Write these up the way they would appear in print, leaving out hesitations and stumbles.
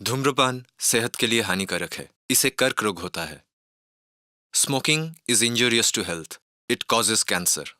धूम्रपान सेहत के लिए हानिकारक है। इससे कर्क रोग होता है। Smoking is injurious to health. It causes cancer.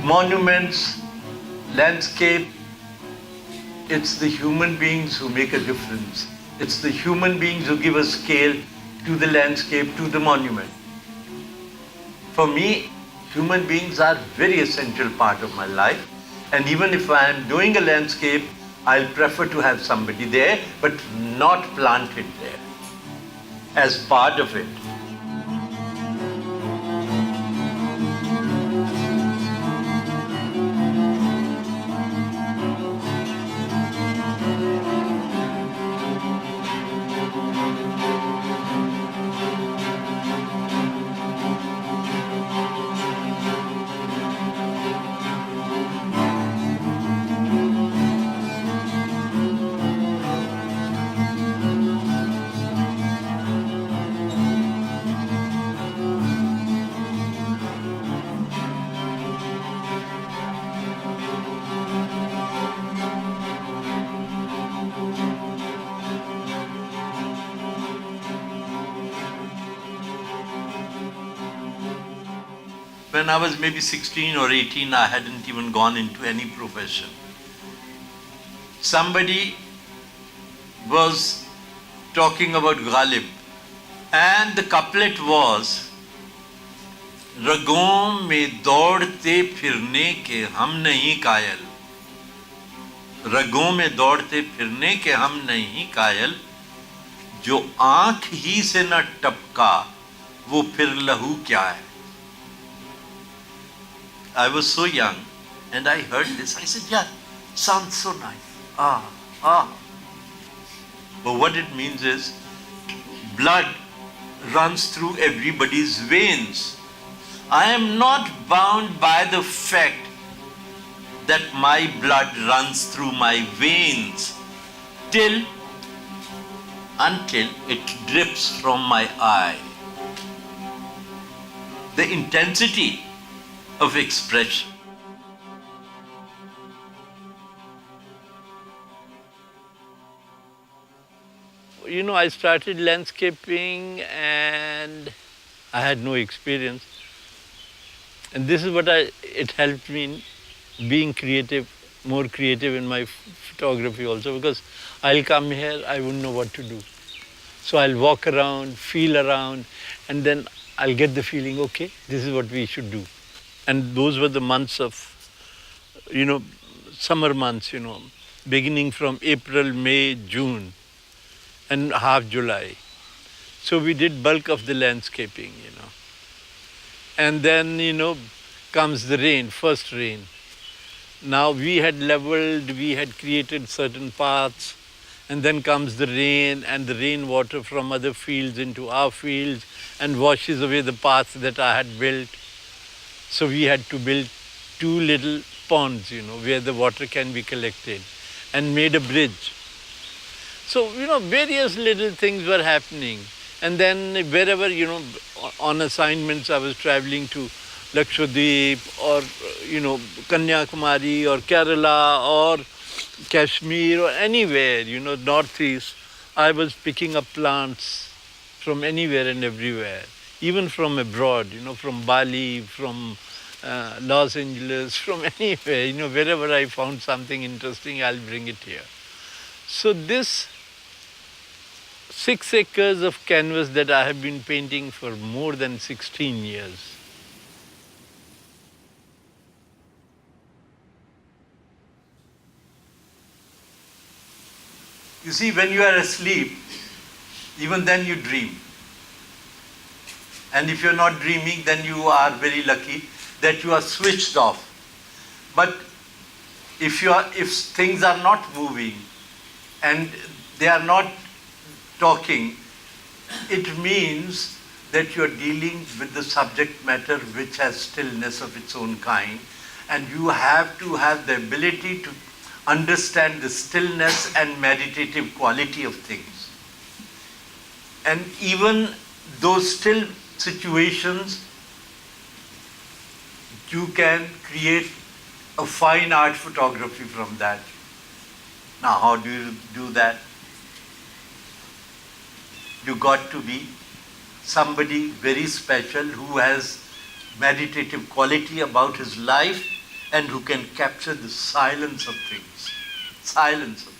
Monuments, landscape, it's the human beings who make a difference. It's the human beings who give a scale to the landscape, to the monument. For me, human beings are very essential part of my life. And even if I am doing a landscape, I'll prefer to have somebody there, but not planted there as part of it. When I was maybe 16 or 18, I hadn't even gone into any profession. Somebody was talking about Ghalib, and the couplet was, रगों में दौड़ते फिरने के हम नहीं कायल, रगों में दौड़ते फिरने के हम नहीं कायल, जो आंख ही से न टपका वो फिर लहू क्या है. I was so young and I heard this. I said, yeah, sounds so nice. But what it means is blood runs through everybody's veins. I am not bound by the fact that my blood runs through my veins until it drips from my eye. The intensity of expression. You know, I started landscaping and I had no experience. And this is what it helped me in being creative, more creative in my photography also, because I'll come here, I wouldn't know what to do. So I'll walk around, feel around, and then I'll get the feeling, okay, this is what we should do. And those were the months of, summer months, beginning from April, May, June, and half July. So we did bulk of the landscaping, And then, comes the rain, first rain. Now we had leveled, we had created certain paths, and then comes the rain and the rainwater from other fields into our fields and washes away the paths that I had built. So we had to build 2 little ponds, where the water can be collected, and made a bridge. So, various little things were happening. And then wherever, on assignments I was traveling to Lakshadweep or, Kanyakumari or Kerala or Kashmir or anywhere, northeast, I was picking up plants from anywhere and everywhere. Even from abroad, from Bali, from Los Angeles, from anywhere, wherever I found something interesting, I'll bring it here. So this 6 acres of canvas that I have been painting for more than 16 years. You see, when you are asleep, even then you dream. And if you're not dreaming, then you are very lucky that you are switched off. But if things are not moving and they are not talking, it means that you are dealing with the subject matter which has stillness of its own kind, and you have to have the ability to understand the stillness and meditative quality of things. And even those still situations, you can create a fine art photography from that. Now, how do you do that? You got to be somebody very special who has meditative quality about his life and who can capture the silence of things. Silence of things.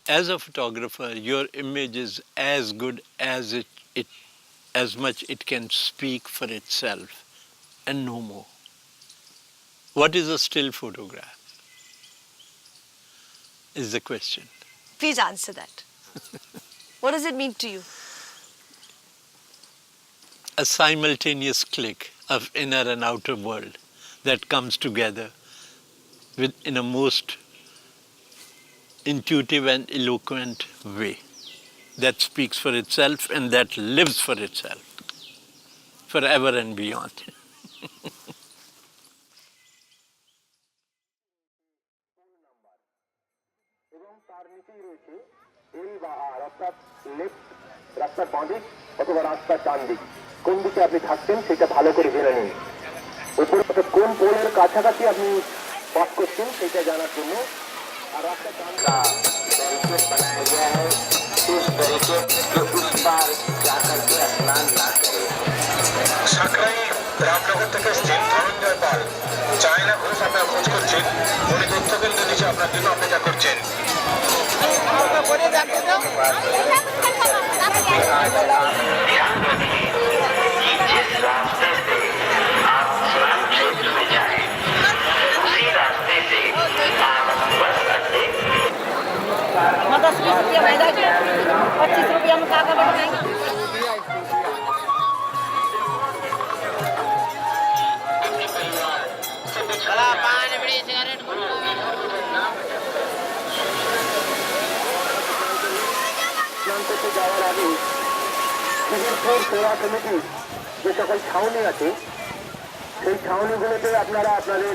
As a photographer, your image is as good as as much it can speak for itself and no more. What is a still photograph? Is the question. Please answer that. What does it mean to you? A simultaneous click of inner and outer world that comes together in a most intuitive and eloquent way that speaks for itself and that lives for itself forever and beyond. রাস্তার বাঁ দিক অথবা রাস্তার ডান দিক কোন দিকে আপনি থাকছেন সেটা ভালো করে জেনে নিন উপরে কোন পোলের কাছাকাছি আপনি বাস করছেন সেটা জানার জন্য আর রাস্তার ডান उस तरीके जो उस पार जाकर के स्नान ना करे। সাকরাই রামনগর থেকে স্টিম ধনঞ্জয় পাল চায়না ঘোষ আপনার খোঁজ করছেন, উনি তথ্য কেন্দ্র নিচে আপনার জন্য অপেক্ষা করছেন। जिस रास्ते से आप स्नान क्षेत्र में जाएं, उसी रास्ते से आप बस अड्डे 10-20 रुपया मैदा के 25 रुपया में काका बनवाएंगे। যাওয়ার আগে শিবিরপুর সেবা সমিতি যে সকল ছাউনি আছে সেই ছাউনিগুলোতে আপনারা আপনাদের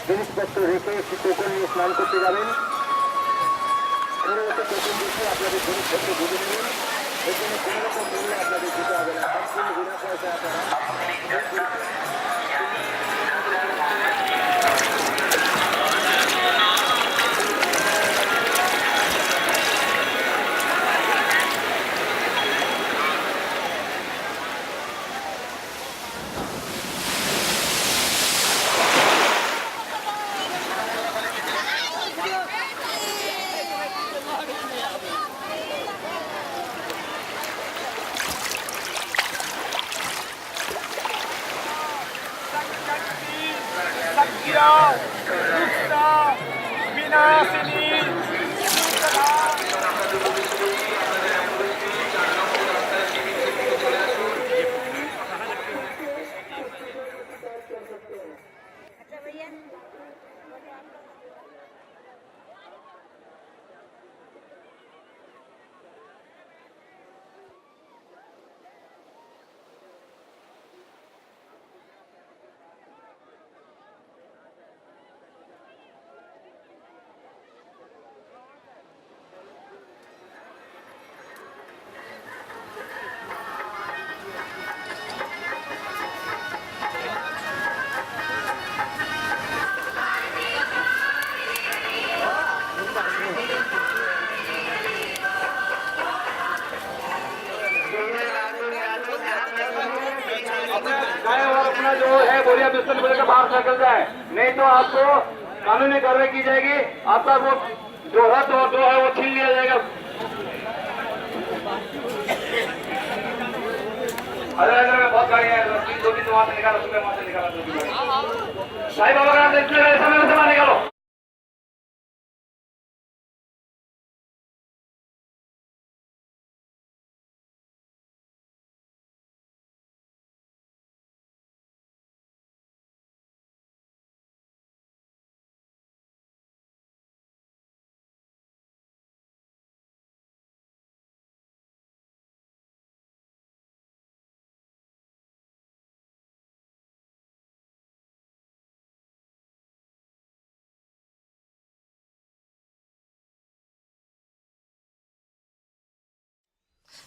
জিনিসপত্র রেখে একটি টোকন নিয়ে স্নান করতে যাবেন। টোকন দিয়ে আপনাদের জিনিসপত্র বুঝে নেবেন। এখানে কোনো রকম মূল্য আপনাদের দিতে হবে না, সম্পূর্ণ বিনা পয়সায় আপনারা। जो है बोरिया बिस्तर के बाहर निकल जाए, नहीं तो आपको कानूनी कार्रवाई की जाएगी। आपका वो जो है वो छीन लिया जाएगा। अरे बहुत गाड़ियाँ हैं, 2-3 वहाँ से निकालो, सुबह वहाँ से निकालो, साईं बाबा का ऐसा निकालो।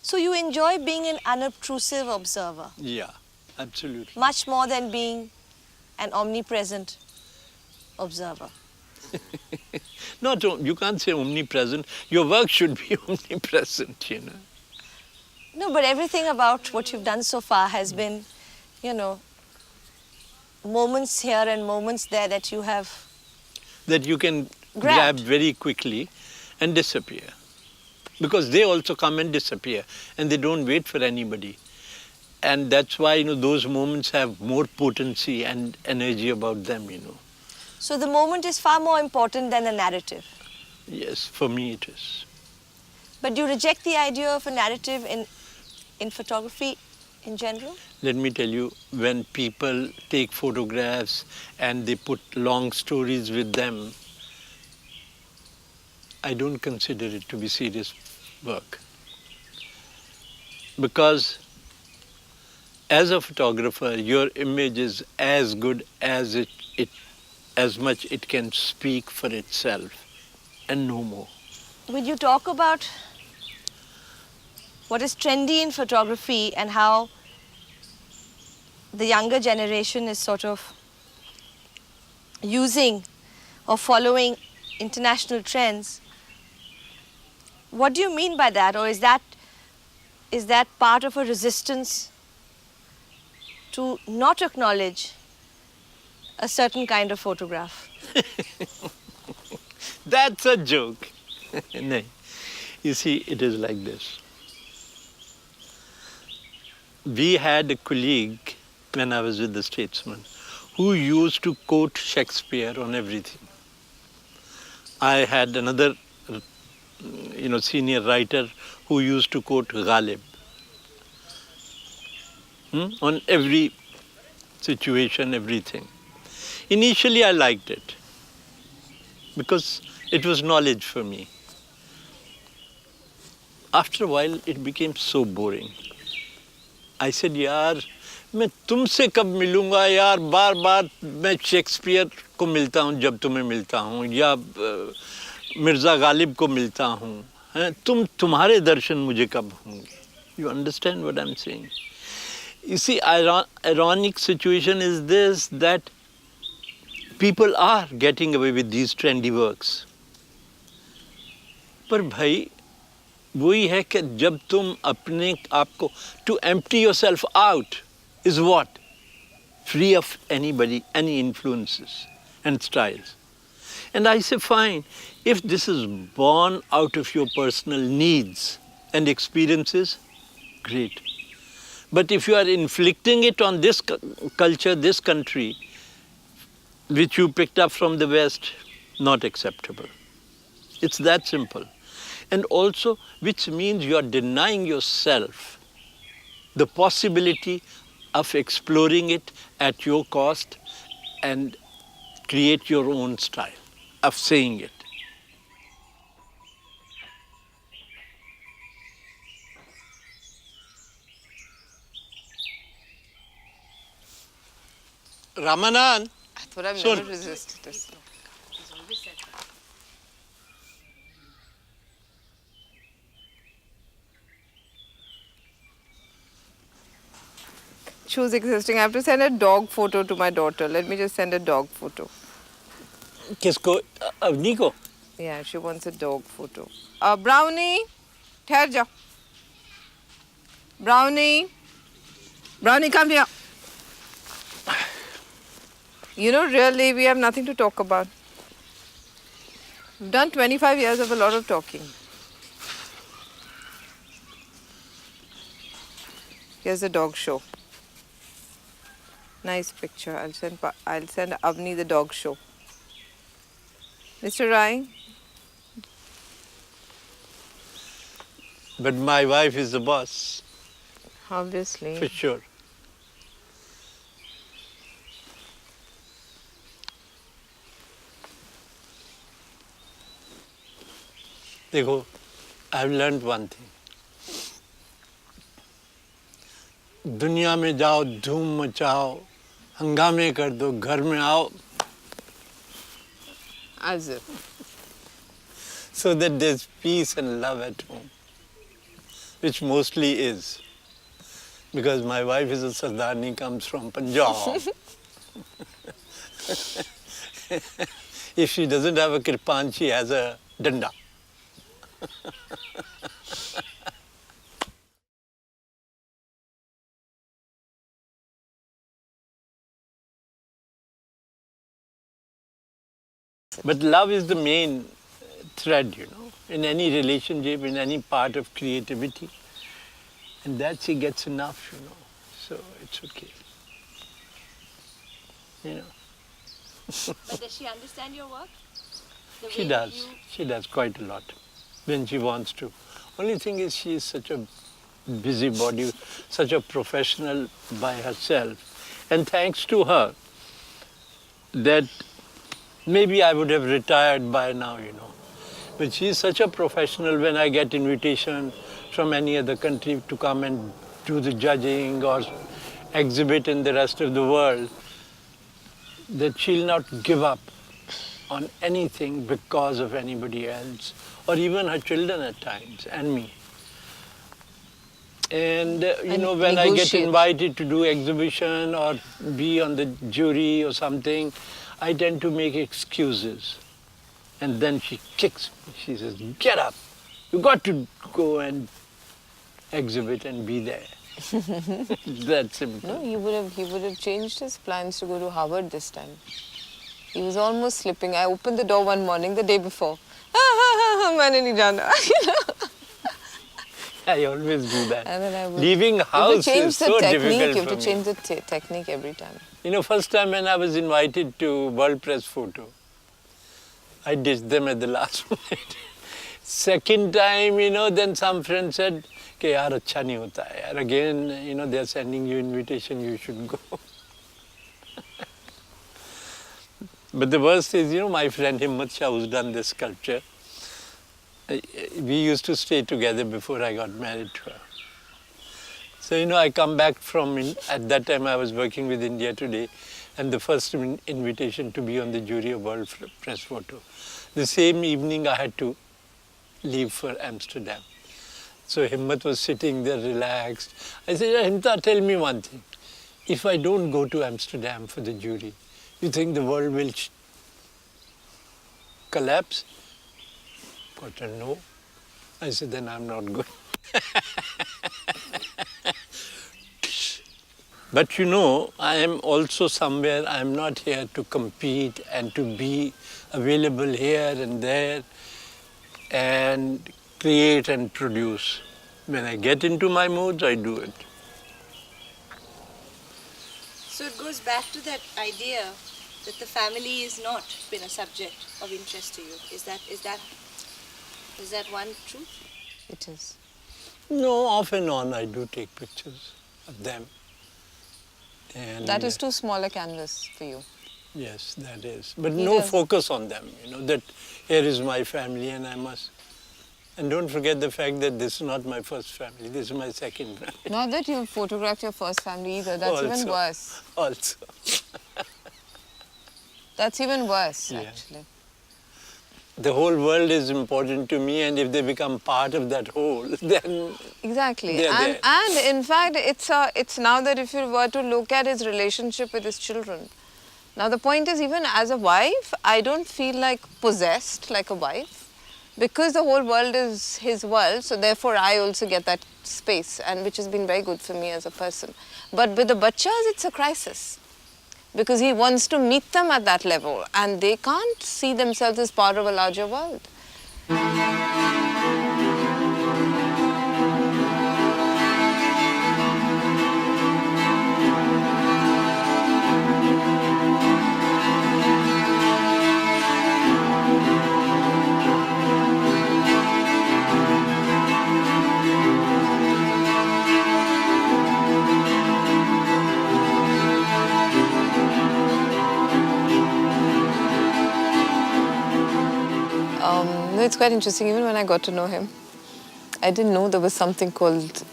So you enjoy being an unobtrusive observer? Yeah, absolutely. Much more than being an omnipresent observer? You can't say omnipresent. Your work should be omnipresent, you know. No, but everything about what you've done so far has been, you know, moments here and moments there that you have that you can grabbed grab very quickly and disappear. Because they also come and disappear and they don't wait for anybody. And that's why, you know, those moments have more potency and energy about them, you know. So the moment is far more important than the narrative. Yes, for me it is. But do you reject the idea of a narrative in photography in general? Let me tell you, when people take photographs and they put long stories with them, I don't consider it to be serious work. Because as a photographer, your image is as good as as much it can speak for itself and no more. Will you talk about what is trendy in photography and how the younger generation is sort of using or following international trends What do you mean by that? Or is that part of a resistance to not acknowledge a certain kind of photograph? That's a joke. No. You see, it is like this. We had a colleague when I was with the Statesman who used to quote Shakespeare on everything. I had another, senior writer who used to quote Ghalib on every situation, everything. Initially, I liked it because it was knowledge for me. After a while, it became so boring. I said, यार मैं तुमसे कब मिलूंगा यार, बार बार मैं Shakespeare को मिलता हूँ जब तुम्हें मिलता हूँ, या मिर्ज़ा गालिब को मिलता हूँ, तुम्हारे दर्शन मुझे कब होंगे? You understand what I'm saying? You see, ironic situation is this, that people are getting away with these trendy works. पर भाई वही है कि जब तुम अपने आप को, to empty yourself out is what? Free of anybody, any influences and styles. And I say, fine, if this is born out of your personal needs and experiences, great. But if you are inflicting it on this culture, this country, which you picked up from the West, not acceptable. It's that simple. And also, which means you are denying yourself the possibility of exploring it at your cost and create your own style of saying it. Ramanan. I thought I've Sun. never resisted this. Choose existing. I have to send a dog photo to my daughter. Let me just send a dog photo. किसको? अवनी को? Yeah, she wants a dog photo. Brownie, ठहर जाओ. Brownie, come here. You know, really, we have nothing to talk about. We've done 25 years of a lot of talking. Here's the dog show. Nice picture. I'll send Avni the dog show. Mr. Rai. But my wife is the boss. Obviously. For sure. देखो, I've learned one thing. दुनिया में जाओ, धूम मचाओ, हंगामे कर दो, घर में आओ. As if. So that there's peace and love at home, which mostly is. Because my wife is a Sardarni, comes from Punjab. If she doesn't have a kirpan, she has a danda. But love is the main thread, in any relationship, in any part of creativity. And that she gets enough, so it's okay. But does she understand your work? She does. She does quite a lot when she wants to. Only thing is she is such a busybody, such a professional by herself. And thanks to her, that maybe I would have retired by now, But she is such a professional. When I get invitation from any other country to come and do the judging or exhibit in the rest of the world, that she'll not give up on anything because of anybody else, or even her children at times, and me. And, when I get invited to do exhibition or be on the jury or something, I tend to make excuses. And then she kicks me. She says, get up. You got to go and exhibit and be there. That's simple. No, he would have changed his plans to go to Harvard this time. He was almost slipping. I opened the door one morning, the day before. मैंने नहीं जाना. I always do that. And then I would, Leaving house is so difficult You have to for me. change the technique every time. You know, first time when I was invited to World Press Photo, I ditched them at the last minute. Second time, you know, then some friend said, "Ke yaar, acha nahi hota hai. Yaar, again, you know, they're sending you invitation, you should go." But the worst is, you know, my friend Himmat Shah, who's done this sculpture, we used to stay together before I got married to her. So, you know, I come back from, at that time I was working with India Today, and the first invitation to be on the jury of World Press Photo. The same evening I had to leave for Amsterdam. So Himmat was sitting there relaxed. I said, "Himta, tell me one thing. If I don't go to Amsterdam for the jury, you think the world will collapse?" Got a no. I said, "Then I'm not going." But you know, I am also somewhere, I am not here to compete and to be available here and there and create and produce. When I get into my moods, I do it. So it goes back to that idea that the family has not been a subject of interest to you. Is that one truth? It is. No, off and on I do take pictures of them. And That is too small a canvas for you. yes, that is. But He no does. focus on them, you know, that here is my family and I must. And don't forget the fact that this is not my first family, this is my second family Not that you photographed your first family either. That's even Also. worse. also. That's even worse, Yeah. actually. The whole world is important to me, and if they become part of that whole, then Exactly. They're And, there. and in fact, it's now that if you were to look at his relationship with his children. Now the point is, even as a wife, I don't feel like possessed like a wife, because the whole world is his world, so therefore I also get that space, and which has been very good for me as a person. But with the bachas, it's a crisis, because he wants to meet them at that level, and they can't see themselves as part of a larger world. No, it's quite interesting. Even when I got to know him, I didn't know there was something called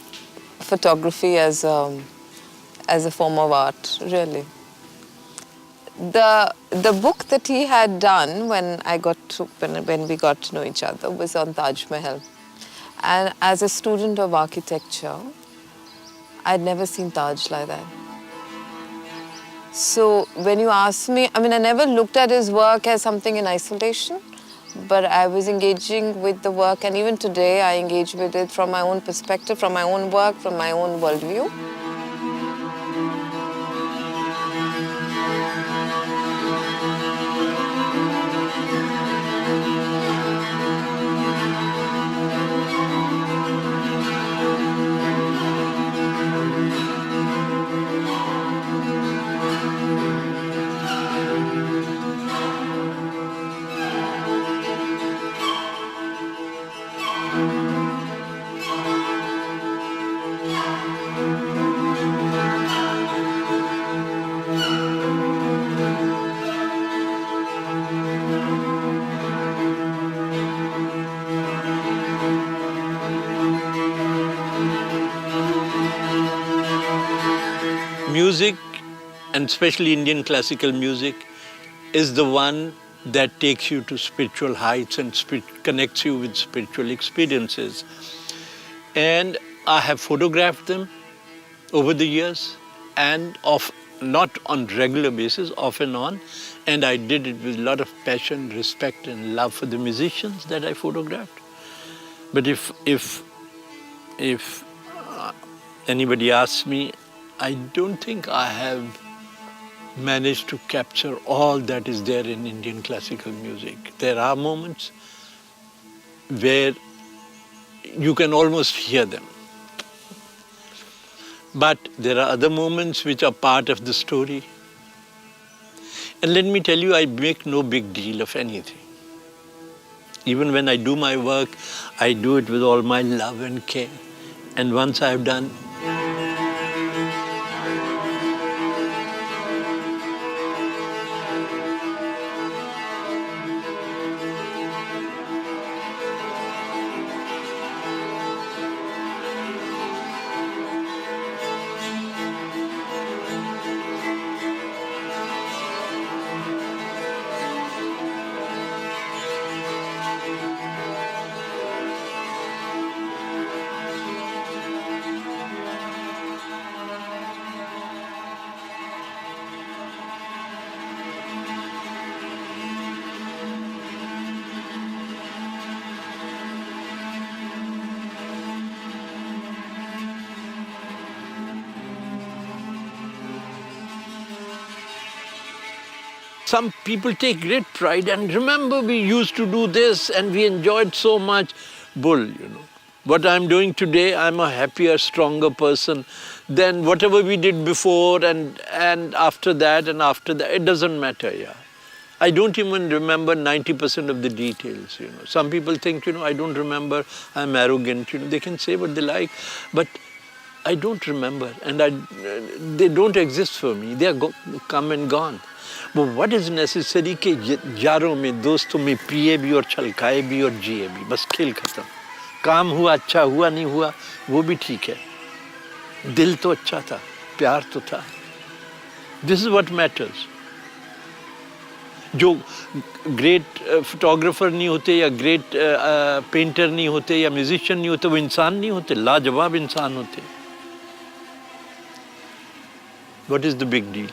photography as a form of art. Really, the book that he had done when we got to know each other was on Taj Mahal, and as a student of architecture, I'd never seen Taj like that. So when you ask me, I mean, I never looked at his work as something in isolation, but I was engaging with the work, and even today I engage with it from my own perspective, from my own work, from my own worldview. music, and especially Indian classical music, is the one that takes you to spiritual heights and connects you with spiritual experiences. And I have photographed them over the years, and not on regular basis, off and on. And I did it with a lot of passion, respect, and love for the musicians that I photographed. But if anybody asks me, I don't think I have managed to capture all that is there in Indian classical music. There are moments where you can almost hear them. But there are other moments which are part of the story. And let me tell you, I make no big deal of anything. Even when I do my work, I do it with all my love and care. And once I've done, some people take great pride, and remember we used to do this and we enjoyed so much. Bull, you know. What I'm doing today, I'm a happier, stronger person than whatever we did before and after that and after that. It doesn't matter, yeah. I don't even remember 90% of the details, you know. Some people think, you know, I don't remember, I'm arrogant, you know. They can say what they like, but I don't remember, and they don't exist for me. They are come and gone. But what is necessary कि यारों में, दोस्तों में पिए भी और छलकाए भी और जिए भी, बस खेल खत्म. काम हुआ, अच्छा हुआ, नहीं हुआ, वो भी ठीक है. दिल तो अच्छा था, प्यार तो था. This is what matters. जो ग्रेट फोटोग्राफर नहीं होते या ग्रेट पेंटर नहीं होते या म्यूजिशियन नहीं होते, वो इंसान नहीं होते, लाजवाब इंसान होते. What is the big deal?